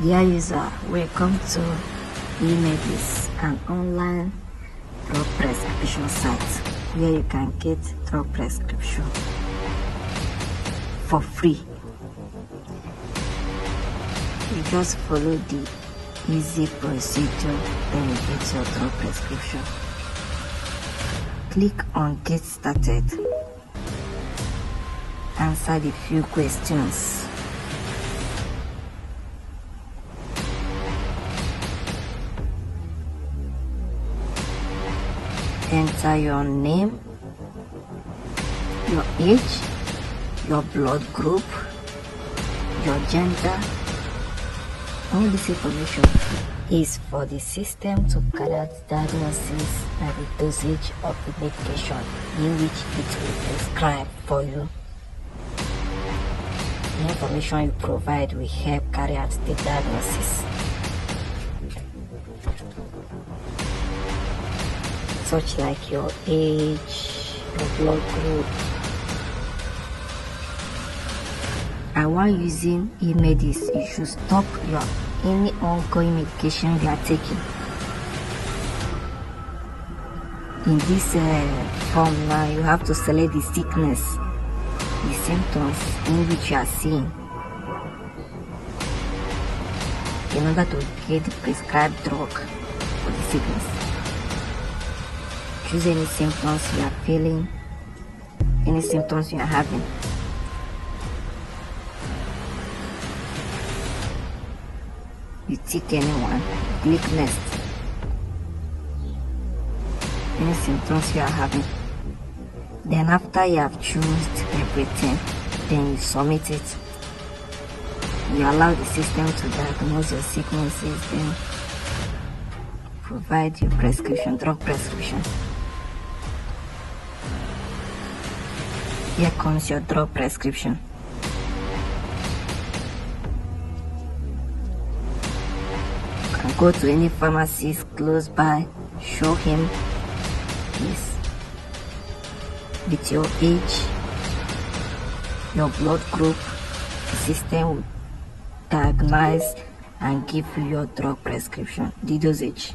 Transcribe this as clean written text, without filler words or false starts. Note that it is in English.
Dear user, welcome to E-Medix, an online drug prescription site where you can get drug prescription for free. You just follow the easy procedure, then you get your drug prescription. Click on Get Started. Answer the few questions. Enter your name, your age, your blood group, your gender. All this information is for the system to carry out the diagnosis and the dosage of the medication in which it will prescribe for you. The information you provide will help carry out the diagnosis, such like your age, your blood group. And while using E-Medix, you should stop any ongoing medication you are taking. In this form now, you have to select the sickness, the symptoms in which you are seeing, in order to get the prescribed drug for the sickness. Choose any symptoms you are feeling, any symptoms you are having. You tick anyone, click next. Any symptoms you are having. Then after you have chosen everything, then you submit it. You allow the system to diagnose your sicknesses, then provide your prescription, drug prescription. Here comes your drug prescription. You can go to any pharmacist close by, show him this with your age, your blood group. The system will diagnose and give you your drug prescription, the dosage.